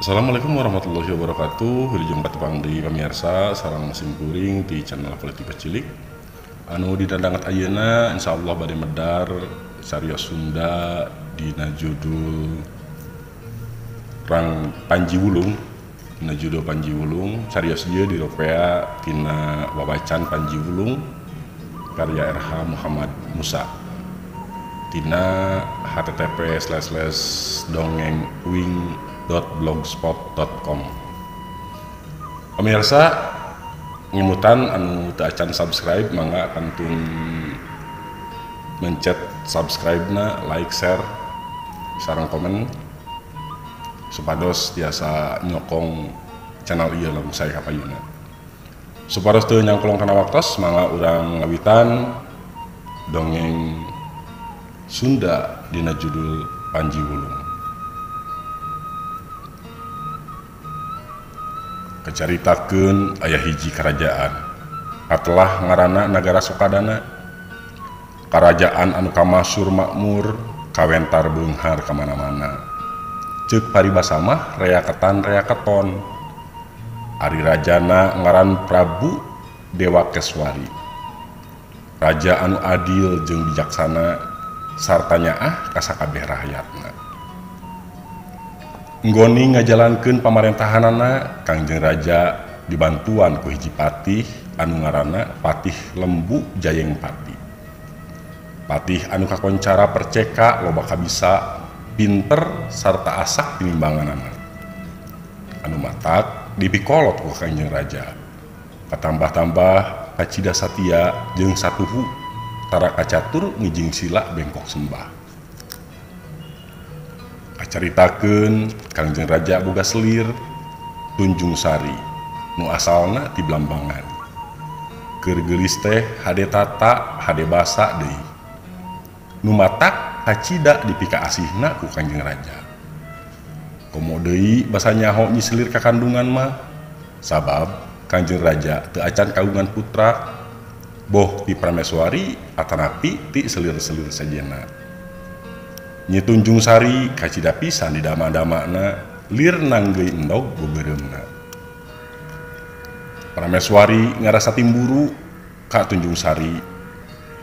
Assalamualaikum warahmatullahi wabarakatuh. Dijumpa tepang di pemirsa sarang mesin kuring di channel Politik Cilik. Anu didandangat ayeuna insyaallah bade medar sarios Sunda dina judul Rang Panji Wulung. Dina judul Panji Wulung sarios ieu diropea tina wawacan Panji Wulung karya RH Muhammad Musa. Tina https://dongengwing.blogspot.com. Pemirsa ngimutan anu teu acan subscribe mangga kantun mencet subscribe na, like, share, sareng komen supados tiasa nyokong channel ieu lagu saya kapayuna. Supados teu nyangklong kana waktos mangga urang ngawitan dongeng Sunda dina judul Panji Wulung. Kacaritakeun aya hiji kerajaan atulah ngaranna Nagara Sukadana. Karajaan anu kamasur makmur kawentar beunghar ka mana-mana. Ceuk paribasa mah rea keton. Ari rajana ngaran Prabu Dewa Keswari. Raja anu adil jeung bijaksana sarta nyaah ka sakabeh rakyatna. Nggoni ngajalankeun pamarentahanana Kangjeng Raja dibantuan ku hiji patih anu ngaranna Patih Lembu Jayeng Pati. Patih anu kakoncara perceka loba kabisa, pinter sarta asak tinimbanganana. Anu matak dipikolot ku Kangjeng Raja. Katambah-tambah kacida satia jeung satuhu tara kacatur ngijing sila bengkok sembah. Acaritakeun Kangjeng Raja boga selir Tunjung Sari nu asalna ti Blambangan. Keur geulis teh hade tata hade basa deui. Nu matak kacida dipika asihna ku Kangjeng Raja. Komo deui basa nyaho nyi selir ka kandungan mah sabab Kangjeng Raja teu acan kagungan putra. Boh ti Prameswari atanapi ti selir-selir sajena. Nyi Tunjung Sari kacida pisan di dama-damana lir nanggeuy endog geubereumna. Prameswari ngarasa timburu ka Tunjung Sari.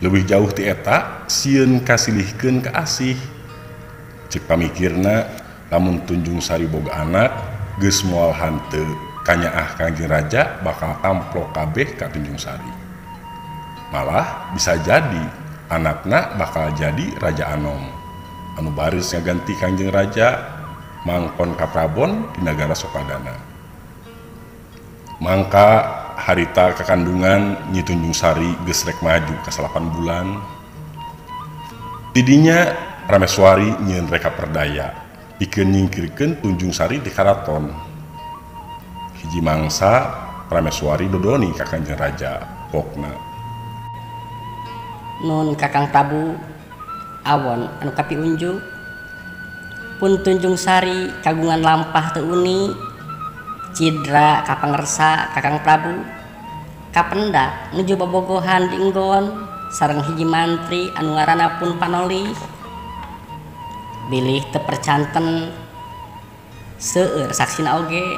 Leuwih jauh ti eta sieun kasilihkeun ka asih. Ceuk pamikirna lamun Tunjung Sari boga anak geus moal hanteu kanyaah Kangjeng Raja bakal tamplok kabeh ka Tunjung Sari. Malah bisa jadi anakna bakal jadi Raja Anom anu baris ngaganti Kangjeng Raja mangkon ka Prabon di Nagara Sukadana. Mangka harita kakandungan Nyi Tunjung Sari geus rek maju ka 8 bulan. Tidinya Prameswari nyieun reka perdaya pikeun nyingkirkeun Tunjung Sari di karaton. Hiji mangsa Prameswari dodoni ka Kangjeng Raja pokna, Nun Kakang Prabu awon anu kapiunjuk pun Tunjung Sari kagungan lampah teu uni cidra kapangersa Kakang Prabu kapendak nuju bobogohan di enggon sareng hiji mantri anu ngaranna pun Panoli bilih teu percanten seueur saksina oge.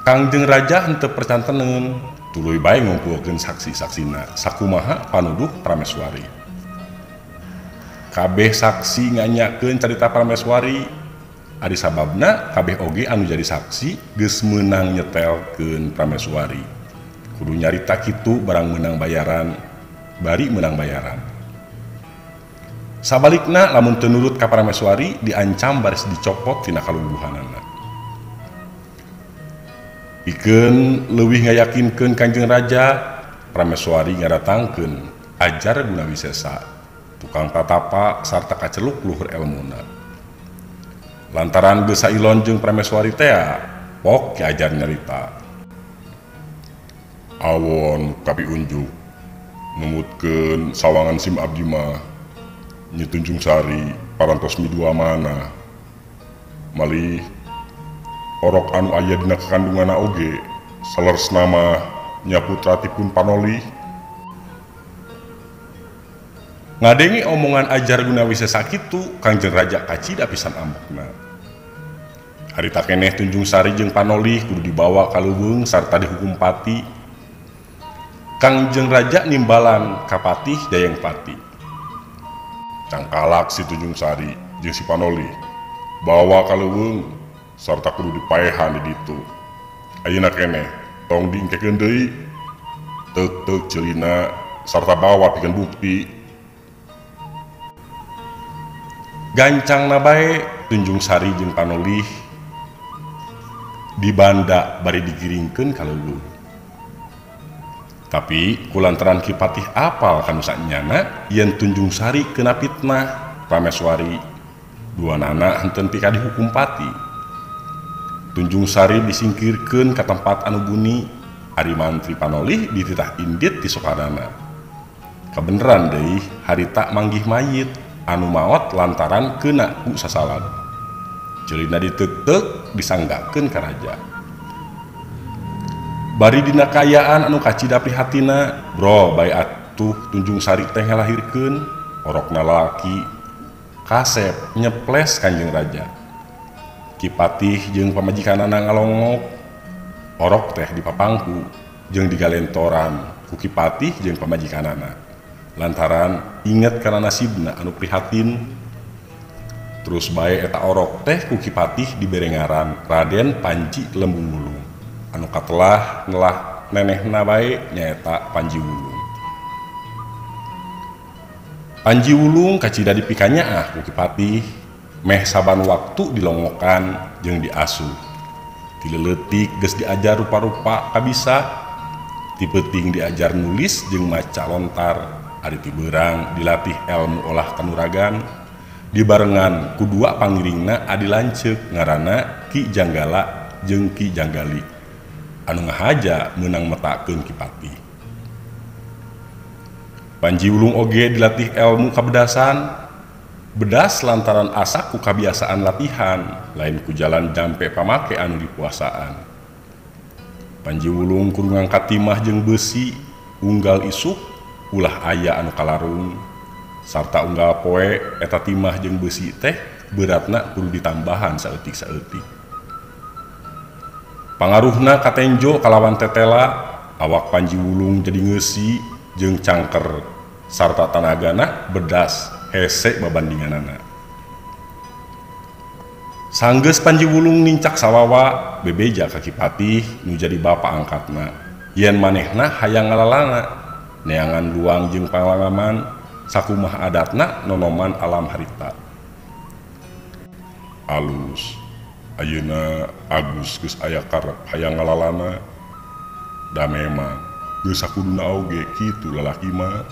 Kangjeng Raja henteu percanteneun tuluy bae ngumpulkeun saksi-saksina sakumaha panuduh Prameswari. Kabeh saksi nganyakeun carita Prameswari, ari sababna kabeh oge anu jadi saksi geus meunang nyetelkeun Prameswari. Kudu nyarita kitu barang meunang bayaran, bari meunang bayaran. Sabalikna lamun teu nurut ka Prameswari diancam baris dicopot tina kalungguhanana. Pikeun leuwih ngayakinkeun Kangjeng Raja, Prameswari ngadatangkeun Ajar Gunawisesa, tukang tatapa sarta kaceluk luhur elmuna. Lantaran geus sailon jeung Prameswari teh, pok Ki Ajar nyarita. Awon kapiunjuk numutkeun sawangan sim abdi mah Nyi Tunjung Sari parantos midua mana. Malih orok anu aya dina kakandunganna oge saleresna mah nya putra ti Pun Panoli. Ngadengi omongan Ajar Gunawisesa kitu Kangjeng Raja kacida pisan ambekna. Harita keneh Tunjung Sari jeung Panolih kudu dibawa ka leuweung sarta dihukum pati. Kangjeng Raja nimbalan ka patih Dayeng Pati. Cangkalak si Tunjung Sari jeung si Panolih bawa ka leuweung sarta kudu dipaehan di ditu. Ayeuna keneh tong diengkekeun deui teuk-teuk ceulina sarta bawa pikeun bukti. Gancangna bae Tunjung Sari jeung Panolih dibanda bari digiringkeun ka leuweung. Tapi kulantaran Ki Patih apal kanu sanyana yen Tunjung Sari kena fitnah Rameswari, duanana henteu pika dihukum pati. Tunjung Sari disingkirkeun ka tempat anu buni, ari mantri Panolih dititah indit ti Sukadana. Kabeneran deui harita manggih mayit anu maot lantaran kena ku sasalat. Ceulina diteuk-teuk disanggakeun ka raja. Bari dina kayaan anu kacida prihatina, bro bae atuh Tunjung Sari teh ngalahirkeun orokna lalaki kasep nyeples Kanjeng Raja. Ki Patih jeung pamajikanana ngalongok, orok teh dipapangku jeung digalentoran ku Ki Patih jeung pamajikanana lantaran inget kana nasibna anu prihatin. Terus bae eta orok teh ku Ki Patih dibere ngaran Raden Panji Lembung Wulung, anu katelah ngelah nenehna bae nyaeta Panji Wulung. Panji Wulung kacida dipikanyaah ku Ki Patih, meh saban waktu dilongokan jeung diasuh. Tileutik geus diajar rupa-rupa kabisa, ti peuting diajar nulis jeung maca lontar, ari ti beurang dilatih elmu olah kanuragan. Dibarengan kudua pangiringna adi lanceuk ngaranna Ki Janggala jeung Ki Janggali, anu ngahaja meunang metakeun Ki Patih. Panji Wulung oge dilatih elmu kabedasan, bedas lantaran asa ku kabiasaan latihan lain ku jalan jampe pamake anu dipuasaan. Panji Wulung kudu ngangkat timah jeung besi, unggal isuk ulah aya anu kalarung, sarta unggal poe eta timah jeung besi teh beratna kudu ditambahan saeutik-saeutik. Pangaruhna katenjo kalawan tetela, awak Panji Wulung jadi ngeusi jeung cangker sarta tanagana bedas hese babandinganana. Sanggeus Panji Wulung nincak sawawa bebeja ka Ki Patih nu jadi bapa angkatna, yen manehna hayang ngalalana neangan luang jeung pangalaman sakumaha adatna nonoman alam harita. Alus ayeuna Agus geus aya karep hayang ngalalana, da memang geus sakuduna oge kitu lalaki mah.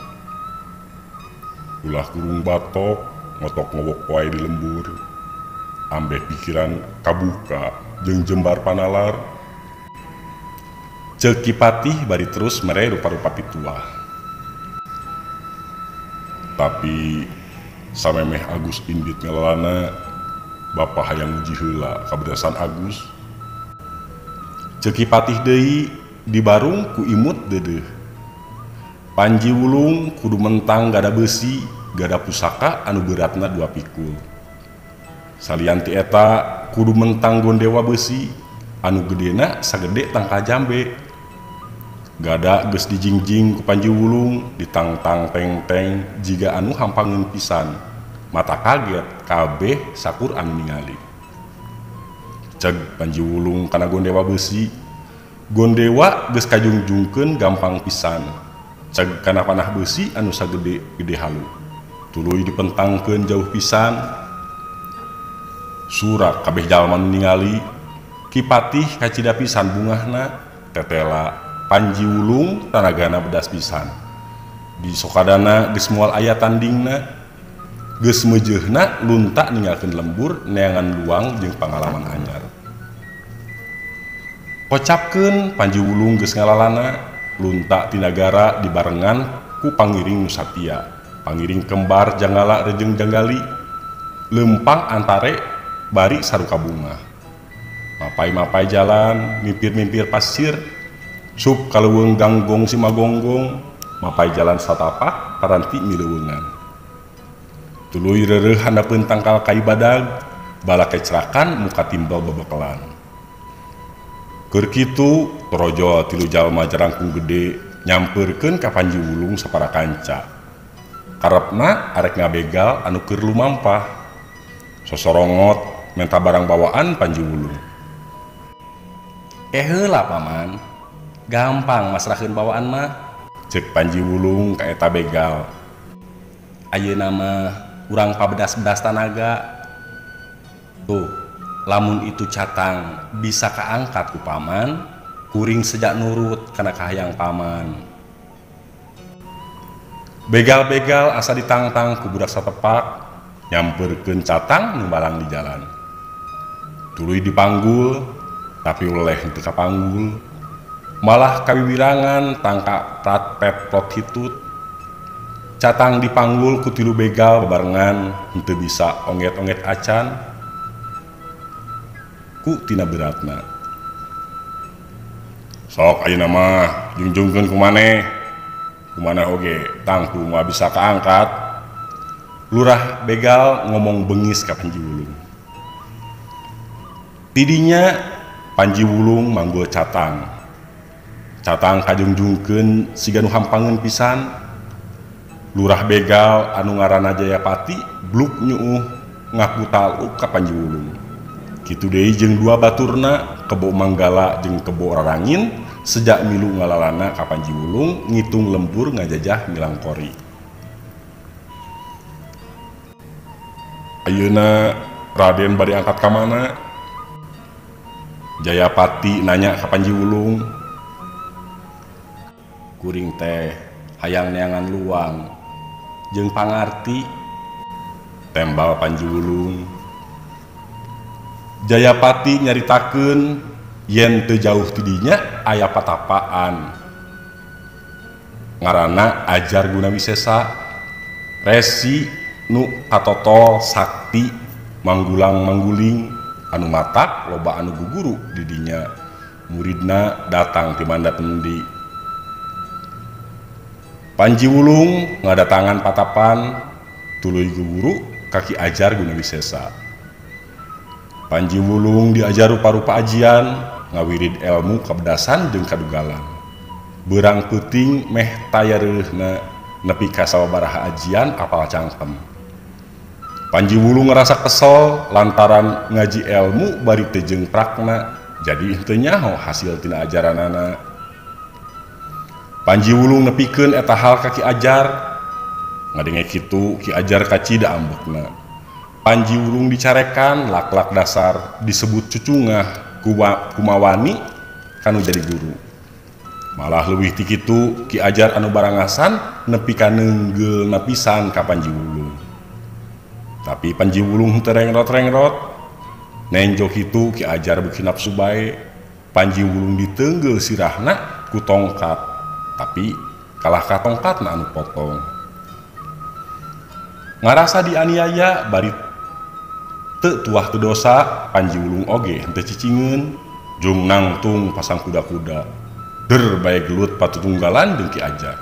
Ulah kurung batok ngotok ngobok wae di lembur, ambeh pikiran kabuka jeung jembar panalar. Ceuk Ki Patih bari terus mere rupa-rupa pituah. Tapi samemeh Agus indit ngalalana, bapa hayang uji heula kabedasan Agus. Ceuk Ki Patih deui dibarung ku imut deudeuh. Panji Wulung kudu mentang gada besi, gada pusaka anu beratna 2 pikul. Salian ti eta kudu mentang gondewa besi anu gedena sagede tangka jambe. Gada geus dijingjing ku Panji Wulung, ditangtang teng-teng jiga anu hampangeun pisan. Mata kaget kabeh sakur anu ningali. Ceg Panji Wulung kana gondewa besi, gondewa geus kajungjungkeun gampang pisan. Ceg kana panah besi anu sagede-gede halu, tuluy dipentangkeun jauh pisan. Surak kabeh jalma nu ningali, Ki Patih kacida pisan bungahna, tetela Panji Wulung tanagana bedas pisan. Di Sokadana geus moal aya tandingna, geus meujeuhna lunta ninggalkeun lembur neangan luang jeung pangalaman anyar. Kocapkeun Panji Wulung geus ngalalana, lunta ti nagara dibarengan ku pangiring nu satia, pangiring kembar Janggala rejeung Janggali, lempang antare bari saruka bunga. Mapai-mapai jalan, mimpir-mimpir pasir, sup kaleuweung ganggong si magonggong, mapai jalan satapak taranti mileuweungan. Tuluy reureuh handapeun tangkal kai badag, bala kecerakan muka timbal bebekelan. Keur kitu torojo tilu jalma jarangkung gede nyamperkeun ka Panji Wulung sapara kanca. Karepna arek ngabegal anu keur lumampah. Sosorongot menta barang bawaan Panji Wulung. Heula paman, gampang masrahkeun bawaan mah, cek Panji Wulung ka eta begal. Ayeuna mah urang pabedas-bedas tanaga. Tuh, lamun itu catang bisa kaangkat ku paman, kuring sejak nurut kana kahayang paman. Begal-begal asa ditangtang ku budak satepak, nyamperkeun catang nu balang di jalan. Tuluy dipanggul, tapi oleh henteu kapanggul. Malah kawiwirangan tangka prat-pet prot hitut. Catang dipanggul ku tilu begal bebarengan henteu bisa onget-onget acan. Ku tina beratna. Sok ayeuna mah jungjungkeun ku maneh. Kumana oge tangku mah bisa kaangkat. Lurah begal ngomong bengis ka Panji Wulung. Tidinya Panji Wulung manggul catang. Catang kajungjungkeun siga nu hampangeun pisan. Lurah begal anu ngaranna Jayapati bluk nyuuh ngaku taluk ka Panji Wulung. Kitu deui jeung dua baturna Kebo Manggala jeung Kebo Rarangin sejak milu ngalalana ka Panji Wulung ngitung lembur ngajajah milang kori. Ayeuna Raden bari angkat ka mana? Jayapati nanya ka Panji Wulung. Kuring teh hayang neangan luang jeung pangarti, tembal Panji Wulung. Jayapati nyaritakeun yen teu jauh tidinya aya patapaan ngaranna Ajar Gunawisesa, resi nu katotol sakti manggulang-mangguling anu matak loba anu guguru di dinya. Muridna datang ti manda penendi. Panji Wulung ngadatangan patapan tuluy guguru kaki Ajar Gunawisesa. Panji Wulung diajar rupa-rupa ajian, ngawirid ilmu kabedasan jeung kadugalan. Beurang peuting meh tayareuhna nepi ka sababaraha ajian apal cangkem. Panji Wulung ngerasa kesel lantaran ngaji ilmu bari teu jeungprakna, jadi henteu nyaho hasil tina ajaranana. Panji Wulung nepikeun eta hal ka Ki Ajar. Ngadenge kitu Ki Ajar kacida ambekna. Panji Wulung dicarekan lak-lak dasar disebut cucungah kumawani kanu jadi guru. Malah leuwih ti kitu Ki Ajar anu barangasan nepi ka neunggeulna pisan ka Panji Wulung. Tapi Panji Wulung teu rengrot-rengrot. Nenjo kitu Ki Ajar beuki nafsu bae. Panji Wulung diteunggel sirahna ku tongkat, tapi kalah ka tongkatna anu potong. Ngarasa dianiaya bari teu tuah teu dosa, Panji Wulung oge henteu cicingeun jeung nangtung pasang kuda-kuda. Der bae gelut patutunggalan jeung Ki Ajar.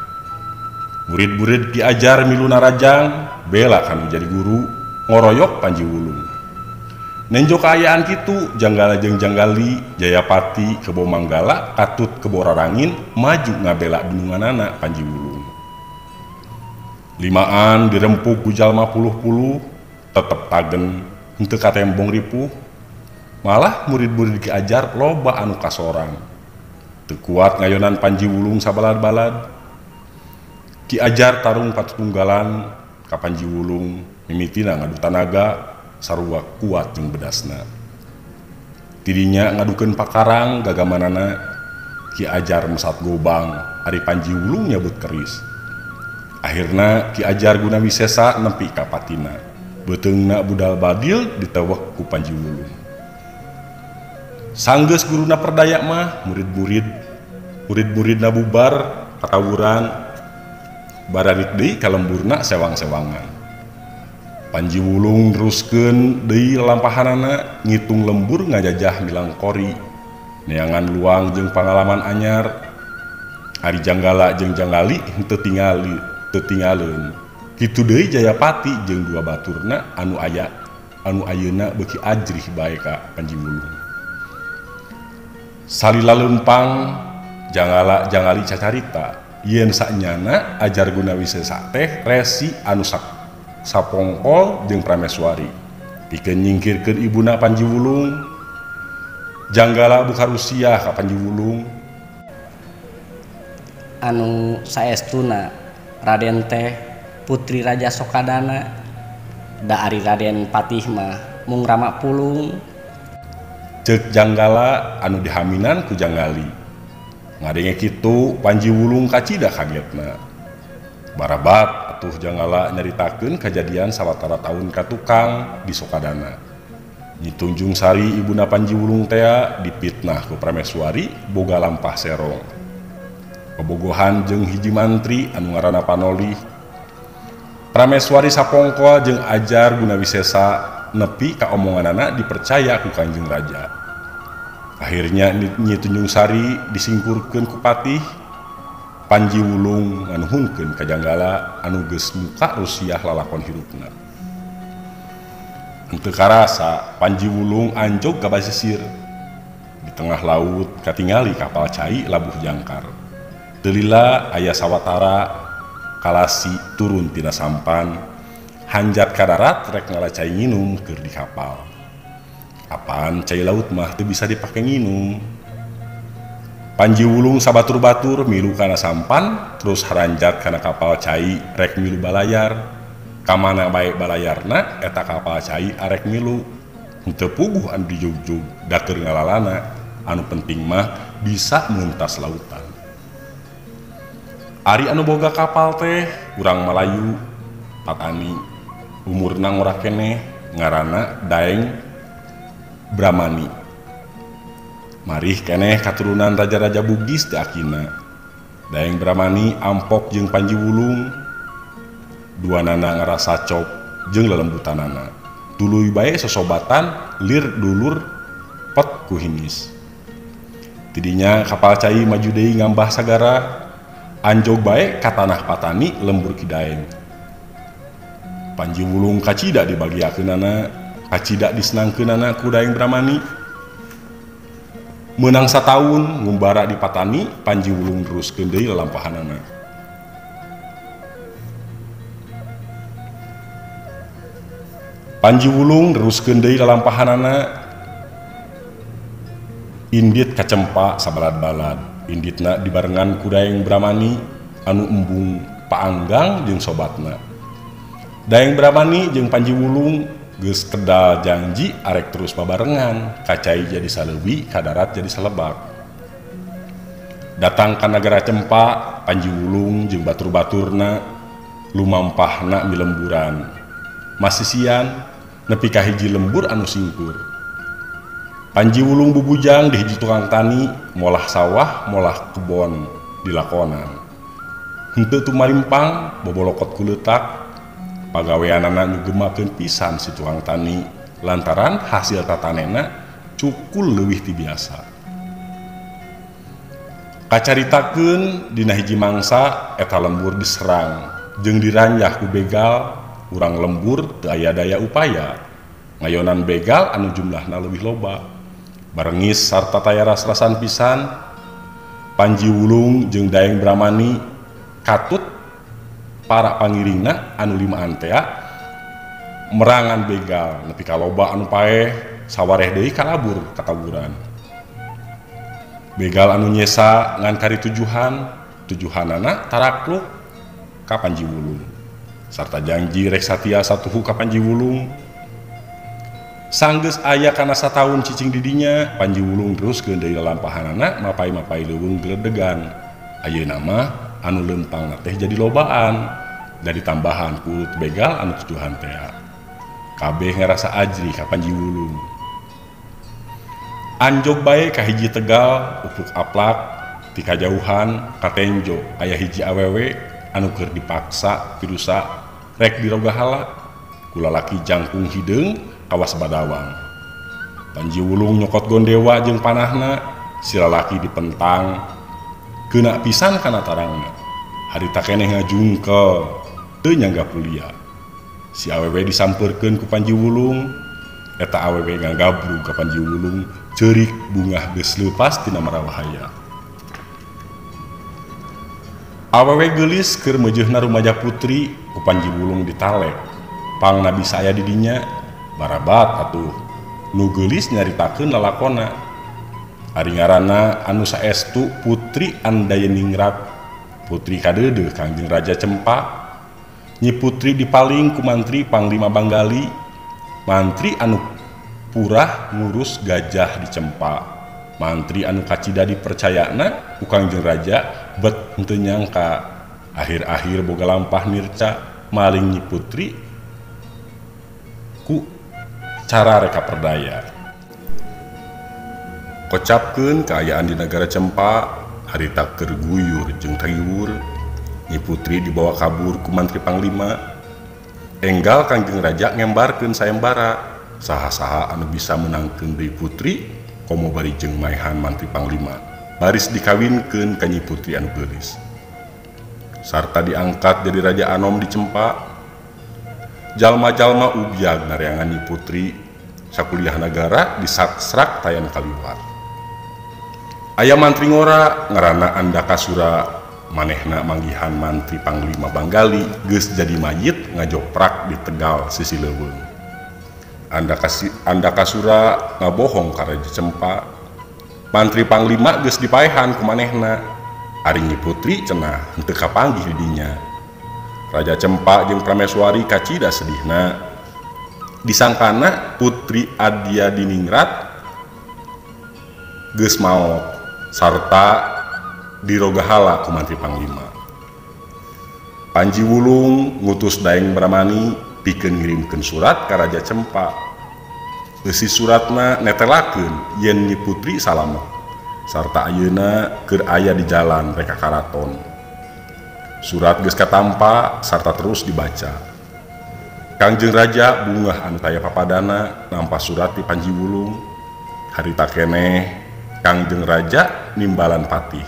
Murid-murid Ki Ajar milu narajang bela kanu jadi guru ngoroyok Panji Wulung. Nenjo kaayaan kitu Janggala jeung Janggali, Jayapati, Kebo Manggala, Katut Kebo Rarangin maju ngabela dununganana Panji Wulung. Limaan dirempuk ku jalma puluh-puluh tetep tagen henteu katembong ripuh. Malah murid-murid Ki Ajar loba anu kasorang. Teu kuat ngayonan Panji Wulung sabalad-balad. Ki Ajar tarung patutunggalan ka Panji Wulung mimitina ngadu tanaga sarua kuat jeung bedasna. Tidinya ngadukeun pakarang gagamanana Ki Ajar mesat gobang ari Panji Wulung nyabut keris. Akhirna Ki Ajar Gunawisesa nempi ka patina. Beteungna budal badil ditewek ku Panji Wulung. Sanggeus guruna perdaya mah murid-muridna bubar katawuran bararik deui ka lemburna sewang-sewangan. Panji Wulung neruskeun deui lalampahanana ngitung lembur ngajajah milang kori, neangan luang jeung pangalaman anyar. Ari Janggala jeung Janggali henteu tinggaleun. Kitu deui Jayapati jeung dua baturna anu aya anu ayeuna beuki ajrih bae ka Panji Wulung. Salila leumpang jangali cacarita yen saknyana ajar guna wisesa teh resi anu sapongkol jeung prameswari pikeun nyingkirkeun ibuna Panji Wulung. Janggala buka rusia ka Panji Wulung anu saestuna Raden teh putri Raja Sokadana da ari Raden Patih mah mung Rama Pulung. Ceuk Janggala anu dihaminan ku Janggali ngadenge kitu Panji Wulung kacida kagetna. Barabat atuh Janggala nyaritakeun kajadian sawatara tahun ka tukang di Sokadana. Nyi Tunjung Sari ibuna Panji Wulung tea dipitnah ku prameswari boga lampah serong. Pebogohan jeung hiji mantri anu ngaranna Panoli. Prameswari sapongkol jeung ajar guna wisesa nepi ka omonganana dipercaya ku Kanjeng Raja. Akhirnya Nyi Tunjung Sari disingkurkeun ku Patih. Panji Wulung nganuhunkeun ka Janggala anu geus muka rusiah lalakon hirupna. Henteu karasa Panji Wulung anjog ka basisir. Di tengah laut katingali kapal cai labuh jangkar. Teu lila aya sawatara kalasi turun tina sampan. Hanjat ka darat rek ngalacai nginum keur di kapal. Apaan cai laut mah teu bisa dipake nginum. Panji Wulung sabatur-batur milu kana sampan terus haranjat kana kapal cai rek milu balayar. Kamana bae balayarna eta kapal cai arek milu. Henteu puguh anu dijugjug da keur ngalalana. Anu penting mah bisa meuntas lautan. Ari anu boga kapal teh urang Malayu Patani. Umurna ngora keneh ngaranna Daeng Bramani. Marih keneh katurunan raja-raja Bugis teh akina. Daeng Bramani ampok jeung Panji Wulung. Duanana ngarasa cop jeung lelembutanana. Tuluy bae sosobatan lir dulur pet ku hingis. Tidinya kapal cai maju deui ngambah sagara. Anjog bae ka tanah Patani lembur ki Daeng. Panji Wulung kacida dibagiakeunana, kacida disenangkeunana ku Daeng Bramani. Meunang sataun ngumbara di Patani, Panji Wulung teruskeun deui lalampahanana. Panji Wulung teruskeun deui lalampahanana. Indit kacempa sabalad-balad. Inditna dibarengan ku Daeng Bramani anu embung paanggang jeung sobatna. Daeng Bramani jeung Panji Wulung geus kedal janji arek terus babarengan, kacai jadi saleuwi, ka darat jadi salebak. Datang ka nagara Cempa, Panji Wulung jeung batur-baturna lumampahna milemburan. Masisian nepi ka hiji lembur anu singkur. Panji Wulung bubujang di hiji tukang tani, molah sawah, molah kebon dilakonan. Henteu tumarimpang bobolokot kuleutak. Pagaweanana nyugemakeun pisan si tukang tani lantaran hasil tatanena cukul leuwih ti biasa. Kacaritakeun dina hiji mangsa eta lembur diserang jeung diranjah ku begal, urang lembur teu aya daya upaya. Ngayonan begal anu jumlahna leuwih loba. Barengis sarta taya ras-rasan pisan, Panji Wulung jeung Daeng Bramani katut para pangiringna anu limaan tea merangan begal nepi ka loba anu paeh sawareh deui kalabur ka kaburan. Begal anu nyesa ngan kari tujuhanana tarakluk ka Panji Wulung sarta janji rek satia satuhu ka Panji Wulung. Sanggeus aya kana sataun cicing didinya, Panji Wulung teruskeun deui lalampahanana mapai-mapai leuweung geledegan. Ayeuna mah anu leumpang teh jadi lobaan dari tambahan ku begal anu tujuhan teh. Kabeh ngarasa ajri ka Panji Wulung. Anjog bae ka hiji tegal upuk aplak ti kajauhan katenjo aya hiji awewe anu keur dipaksa pirusa rek diroga hala ku lalaki jangkung hideung kawas badawang. Panji Wulung nyokot gondewa jeung panahna, si lalaki dipentang keuna pisan kana tarangna. Harita keneh ngajungkel teu nyangga kuliah. Si awewe disampeurkeun ku Panji Wulung eta awewe ngagabrug ka Panji Wulung ceurik bungah geus leupas tina marawahaya. Awewe geulis keur meujeuhna rumaja putri ku Panji Wulung di tale. Pangna bisa aya di dinya barabat atuh nu geulis nyaritakeun lalakonna. Ari ngaranna anu saestu Putri Andayeningrat, putri kadeudeuh Kangjeng Raja Cempa. Nyi putri dipaling ku mantri Panglima Banggali, mantri anu purah ngurus gajah di Cempa. Mantri anu kacida dipercayana ku Kangjeng Raja bet henteu nyangka akhir-akhir boga lampah nirca maling Nyi putri ku cara reka perdaya. Kocapkeun kaayaan di negara Cempa harita keur guyur jeung tagiwur. Nyi putri dibawa kabur ku mantri Panglima. Enggal Kangjeng Raja ngembarkeun sayembara saha-saha anu bisa menangkeun deui putri komo bari jeung maehan mantri Panglima baris dikawinkeun ka Nyi putri anu geulis. Sarta diangkat jadi Raja Anom di Cempa. Jalma-jalma ubiag nareangan Nyi putri sakuliah nagara disaksrak tayan kaliwat. Aya mantri ngora ngaranna Andakasura, manehna manggihan mantri Panglima Banggali geus jadi mayit ngajoprak di Tegal sisi leuweung. Andakasura ngabohong ka Raja Cempa. Mantri Panglima geus dipaehan ku manehna. Ari Nyi putri cenah henteu kapanggih di dinya. Raja Cempa jeung Prameswari kacida sedihna. Disangkana Putri Adyadiningrat geus maot sarta dirogahala ku mantri Panglima. Panji Wulung ngutus Daeng Bramani pikeun ngirimkeun surat ka Raja Cempa. Eusi suratna netelakeun yen Nyi putri salamet sarta ayeuna keur aya di jalan reka karaton. Surat geus katampa sarta terus dibaca. Kangjeng Raja bungah anu taya papadana nampa surat ti Panji Wulung. Harita keneh Kangjeng Raja nimbalan patih.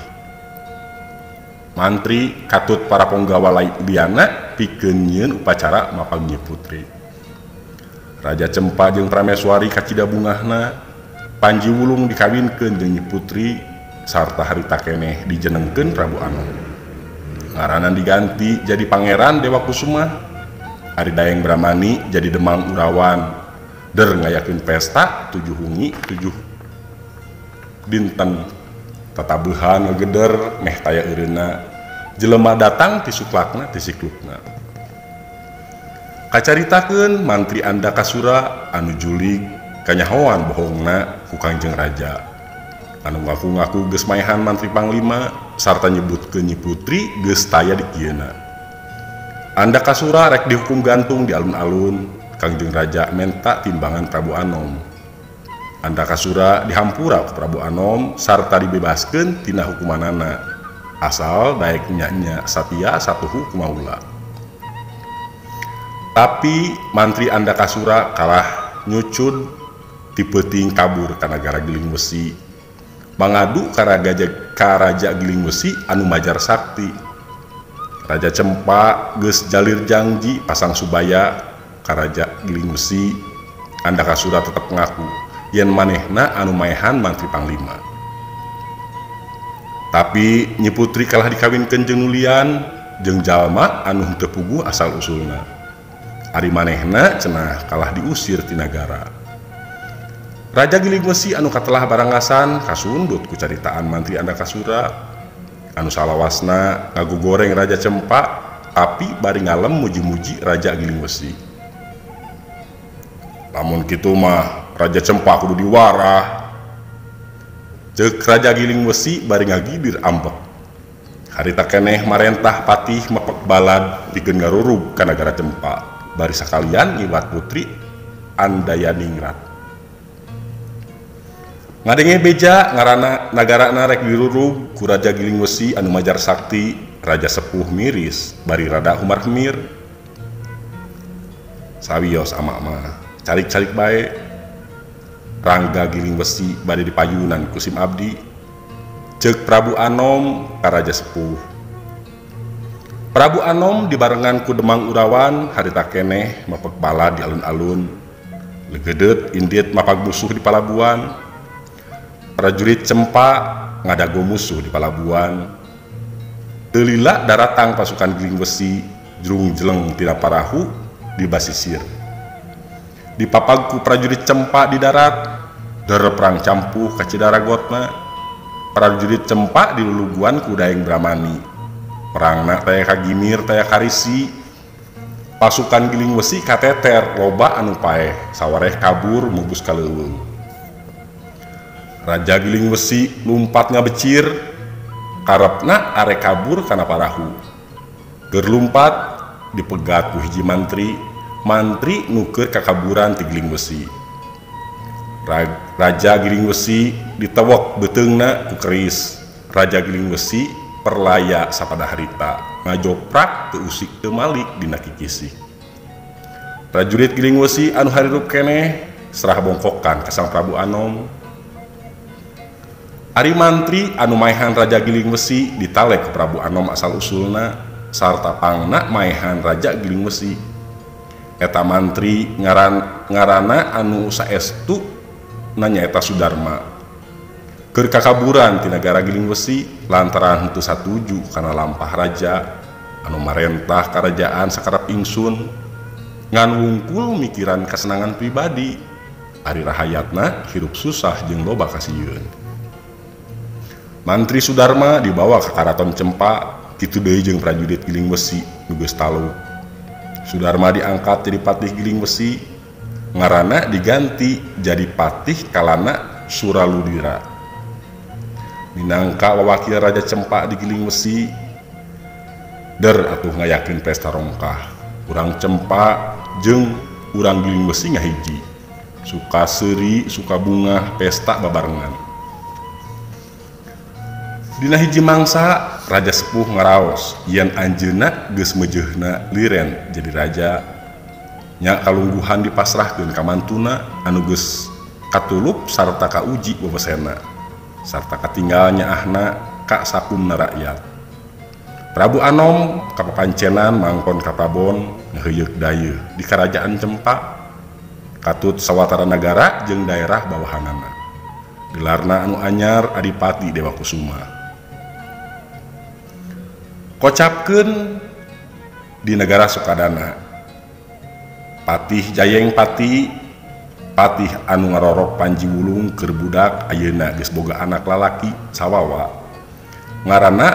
Mantri katut para penggawa liana pikeun nyieun upacara mapang Nyi putri. Raja Cempa jeung Prameswari kacida bungahna. Panji Wulung dikawinkeun jeung Nyi putri sarta harita keneh dijenengkeun Prabu Anom. Ngaranan diganti jadi Pangeran Dewa Kusuma. Ari Daeng Bramani jadi Demang Urawan. Der ngayakeun pesta 7 hungi 7 dinten tatabuhan ngegeder meh taya eureuna jelema datang ti suklakna ti siklukna. Kacaritakeun mantri Andakasura anu julig kanyahoan bohongna ku Kangjeng Raja. Anu ngaku-ngaku geus maehan mantri Panglima sarta nyebutkeun Nyi putri geus taya di kieuna. Andakasura rek dihukum gantung di alun-alun. Kangjeng Raja menta timbangan Prabu Anom. Andakasura dihampura ku Prabu Anom sarta dibebaskeun tina hukumanana asal daek nya satia satuhu kumaula. Tapi mantri Andakasura kalah nyucud ti peuting kabur ka nagara Giling Wesi mangadu ka Raja Giling Wesi anu majar sakti. Raja Cempa geus jalir janji pasang subaya ka Raja Giling Wesi. Andakasura tetep ngaku yen manehna anu maehan mantri Panglima. Tapi Nyi putri kalah dikawinkeun jeung nulian jeung jalma anu henteu puguh asal usulna. Ari manehna cenah kalah diusir ti nagara. Raja Giling Wesi anu katelah barangasan kasundut ku caritaan mantri Andakasura anu salawasna ngagugoreng Raja Cempa tapi bari ngalem muji-muji Raja Giling Wesi. Lamun kitu mah Raja Cempa kudu diwarah. Ceuk Raja Giling Wesi bari ngagibir ambek. Harita keneh marentah patih mepek balad pikeun ngarurug ka nagara Cempa. Bari sakalian nyiwat Putri Andayeningrat. Ngadenge beja ngaranna nagarana rek dirurug ku Raja Giling Wesi anu majar sakti. Raja sepuh miris bari rada humar-hemir. Sawios ama mah calik-calik bae. Rangga Giling Wesi bari dipayunan kusim abdi. Ceuk Prabu Anom ka Raja sepuh. Prabu Anom dibarengan ku Demang Urawan harita keneh mepek bala di alun-alun. legedet indit mapag musuh di palabuhan. Prajurit Cempa ngadago musuh di palabuhan. Teu lila daratang pasukan Giling Besi jrung jeleng tina parahu di basisir. Dipapag ku prajurit Cempa di darat, dere perang campuh ka Cidaragotna. Prajurit Cempa di luluguan ku Daeng Bramani. Perangna taya kagimir taya karisi. Pasukan Giling Besi kateter loba anu paeh sawareh kabur mubus ka leuweung. Raja Giling Besi lumpat ngabecir, karepna arek kabur kana parahu. Keur lumpat dipegat ku hiji mantri nuker kakaburan ti Giling Besi. Raja Giling Besi ditewek beteungna ku keris. Raja Giling Besi perlaya sapada harita ngajoprak teu usik teu malik dina kikisih. Prajurit Giling Besi anu harirup keneh serah bongkokan ka Sang Prabu Anom. Ari mantri anu maehan Raja Giling Besi ditalek ke Prabu Anom asal usulna sarta pangna maehan Raja Giling Besi. Eta mantri ngarana anu saestu nyaeta Sudarma. Keur kakaburan ti nagara Giling Besi lantaran henteu satuju kana lampah raja anu marentah karajaan sakarep ingsun ngan wungkul mikiran kasenangan pribadi. Ari rahayatna hirup susah jeung loba kasieun. Mantri Sudarma dibawa ke Karaton Cempa kitu deui jeung prajurit Giling Besi nu geus taluk. Sudarma diangkat jadi patih Giling Besi, ngaranna diganti jadi patih kalana Suraludira. Minangka wawakil Raja Cempa di Giling Besi, der atuh ngayakeun pesta rongkah. Urang Cempa jeung urang Giling Besi ngahiji, suka seuri suka bunga pesta babarengan. Dina hiji mangsa Raja Sepuh ngaraos yen anjeunna geus meujeuhna liren jadi raja. Nya kalungguhan dipasrahkeun ka mantuna anu geus katulup sarta kauji wewesena sarta katinggalnya ahna ka sakumna rakyat. Prabu Anom kapapancenan mangkon ka Prabon ngaheuyeuk dayeuh di Karajaan Cempa katut sawatara nagara jeung daerah bawahanana. Gelarna anu anyar Adipati Dewa Kusuma. Kocapkeun di negara Sukadana. Patih Jayeng Patih anu ngarorok Panji Wulung keur budak ayeuna geus boga anak lalaki sawawa. Ngaranna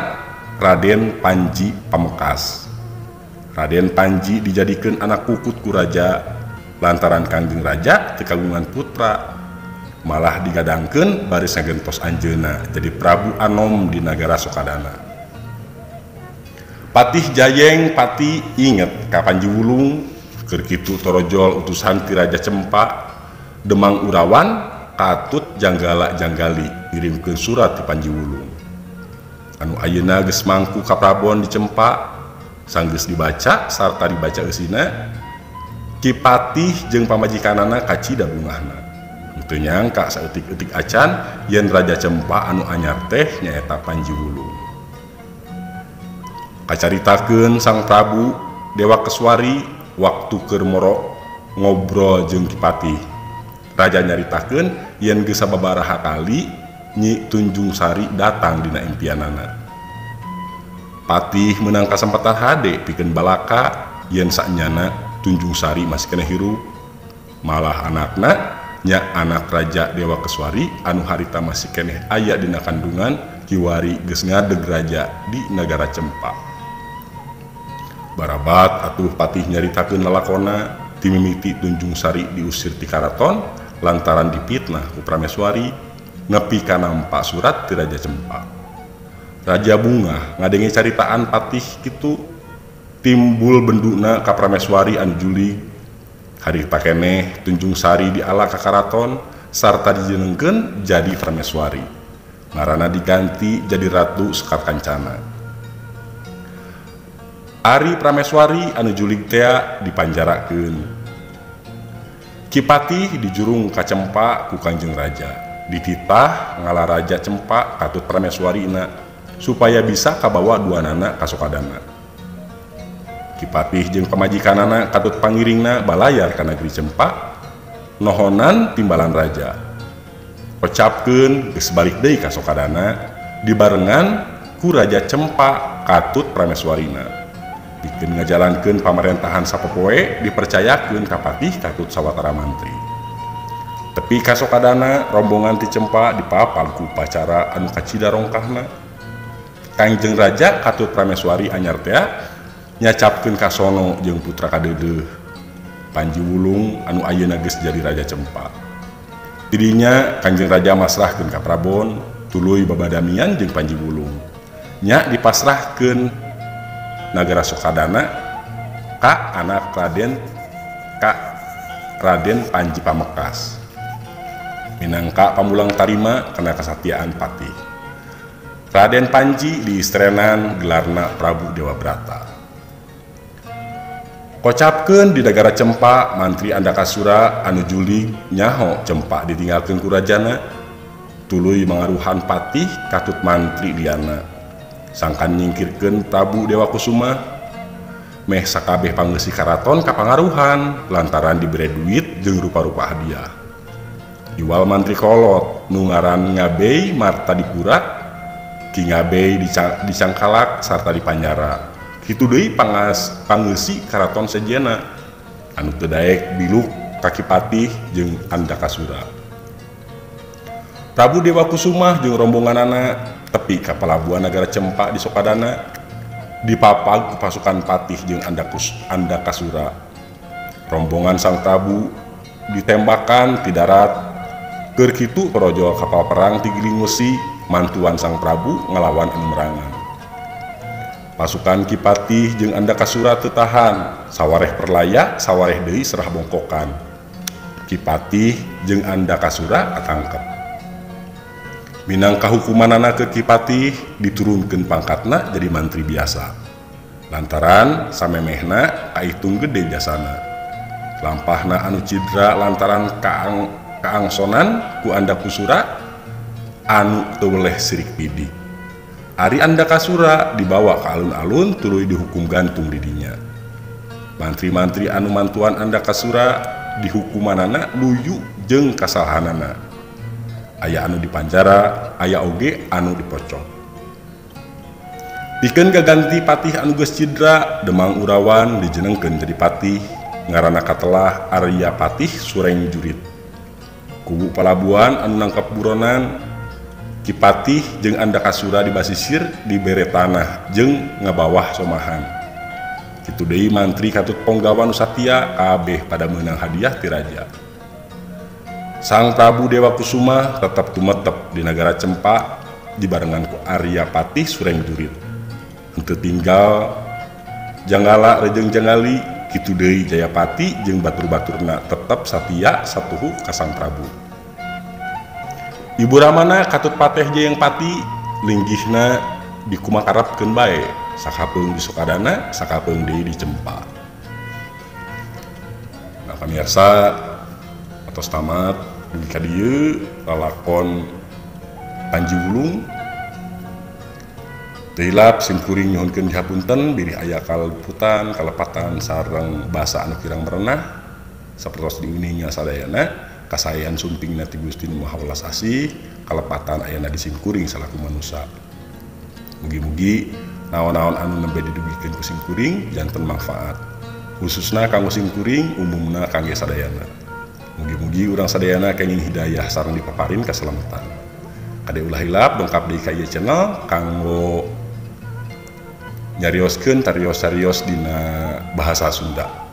Raden Panji Pamekas. Raden Panji dijadikeun anak pukut ku raja lantaran Kangjeng Raja teu kagungan putra. Malah digadangkeun baris ngagentos anjeunna jadi Prabu Anom di negara Sukadana. Patih Jayeng Patih inget ka Panji Wulung keur kitu torojol utusan ti Raja Cempa Demang Urawan katut janggala janggali ngirimkeun surat ti Panji Wulung anu ayeuna geus mangku ka Prabon di Cempa. Sanggeus dibaca sarta dibaca eusina Ki Patih jeung pamajikanana kacida bungahna. Teu nyangka saeutik-eutik acan yen Raja Cempa anu anyar teh nyaeta Panji Wulung. Kacaritakeun Sang Prabu Dewa Keswari waktu keur moro ngobrol jeung Ki Patih. Raja nyaritakeun yen geus sababaraha kali Nyi Tunjung Sari datang dina impianana. Patih meunang kasempatan hade pikeun balaka yen saknyana Tunjung Sari masih kena hirup. Malah anakna nya anak Raja Dewa Keswari anu harita masih keneh aya dina kandungan Ki Wari geus ngadeg raja di negara Cempa. Barabat atuh Patih nyaritakeun lalakonna ti mimiti Tunjung Sari diusir ti karaton lantaran dipitnah ku Prameswari nepi ka nampa surat ti Raja Cempa. Raja bungah ngadenge caritaan Patih kitu timbul benduna ka Prameswari anu julig. Harita keneh Tunjung Sari diala ka karaton sarta dijenengkeun jadi Prameswari. Ngaranna diganti jadi Ratu Sekar Kancana. Ari Prameswari anu julig teh dipanjarakeun. Ki Patih dijurung ka Cempa ku Kangjeng Raja. Dititah ngala Raja Cempa katut Prameswarina supaya bisa kabawa duanana ka Sukadana. Ki Patih jeung pamajikanana katut pangiringna balayar ka negeri Cempa. nohonan timbalan raja. Ocapkeun geus balik deui ka Sokadana dibarengan ku Raja Cempa Katut Prameswarina. Pikeun ngajalankeun pamarentahan sapopoe dipercayakeun ka Patih Katut sawatara mantri. Tepi ka Sokadana rombongan ti Cempa dipapal ku upacara anu kacida rongkahna. Kangjeng Raja Katut Prameswari anyar teh nyacapkeun ka Sono jeung putra kadeudeuh Panji Wulung anu ayeuna geus jadi Raja Cempa. Tidinya Kangjeng Raja masrahkeun ka Prabon tuluy babadamian jeung Panji Wulung. Nya dipasrahkeun nagara Sokadana ka anak Raden Panji Pamekas. Minangka pamulang tarima kana kasatiaan Patih. Raden Panji diistrenan gelarna Prabu Dewa Brata. Kocapkeun di negara Cempa mantri Andakasura anu julig nyaho Cempa ditinggalkeun ku rajana tuluy mangaruhan Patih Katut mantri liana sangkan nyingkirkeun Prabu Dewa Kusuma meh sakabeh pangeusih karaton kapangaruhan lantaran dibere duit jeung rupa-rupa hadiah. Iwal mantri kolot nu ngaran Ngabei Martadipura Ki Ngabei dicangkalak sarta dipanjara. Kitu deui pangeusih karaton sejena anu teu daek biluk Kaki Patih jeung Andakasura. Prabu Dewa Kusuma jeung rombonganana tepi ka pelabuhan nagara Cempa di Sokadana dipapag ku pasukan Patih jeung Andakasura. Rombongan sang Prabu ditembakan ti darat. Keur kitu projo kapal perang ti Giling Wesi mantuan sang Prabu ngalawan anu merangan. Pasukan Ki Patih jeung Andakasura teu tahan, sawareh perlaya, sawareh deui serah bongkokan. Ki Patih jeung Andakasura katangkep. Minangka hukumanana ke Ki Patih diturunkeun pangkatna jadi mantri biasa. Lantaran samemehna kaitung gede jasana. Lampahna anu cidra lantaran kaangsonan ku Andakasura anu teu weleh sirik pidi. Ari Andakasura dibawa ke alun-alun tuluy dihukum gantung di dinya. Mantri-mantri anu mantuan Andakasura dihukumanana luyu jeung kasalahanana. Aya anu dipanjara, aya oge anu dipocok. Pikeun gaganti Patih anu geus cidra, Demang Urawan dijenengkeun jadi Patih, ngaranna katelah Arya Patih Sureng Jurit. Kubu palabuhan anu nangkep buronan Ki Patih jeung Andakasura dibasisir dibere tanah jeung ngabawah somahan. Kitu deui mantri Katut Ponggawa nu satia kabeh pada meunang hadiah ti raja. Sang Prabu Dewa Kusuma tetep tumetep di negara Cempa dibarengan ku Arya Patih Sureng Jurit. Henteu tinggal janggala rejeng janggali kitu deui Jayapati jeung batur-baturna tetep satia satuhu ka Sang Prabu. Ibu Ramana Katut Pateh Jayeng Pati linggihna dikumakarapkeun bae sakapeung di Sokadana sakapeung deui di Cempa. Nah pamirsa atos tamat dugi ka dieu lalakon Panji Wulung. Teilap simkuring nyuhunkeun dihapunten bilih aya kaleputan kalepatan sareng basa anu kirang merenah sapertos diuninga sadayana. Kasayan sumpingna ti Gusti Nu Maha Welas Asih kalepatan ayana disimkuring salaku manusia. Mugi-mugi naon-naon anu nembe didugikeun ku simkuring janten manfaat. Khususna kanggo simkuring umumna kangge sadayana. Mugi-mugi urang sadayana kenging hidayah sareng dipaparin kaselamatan. Kade ulah hilap dongkap deui ka ieu channel kanggo nyarioskeun tarios-tarios dina bahasa Sunda.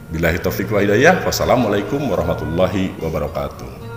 Billahi taufiq wa hidayah. Wassalamualaikum warahmatullahi wabarakatuh.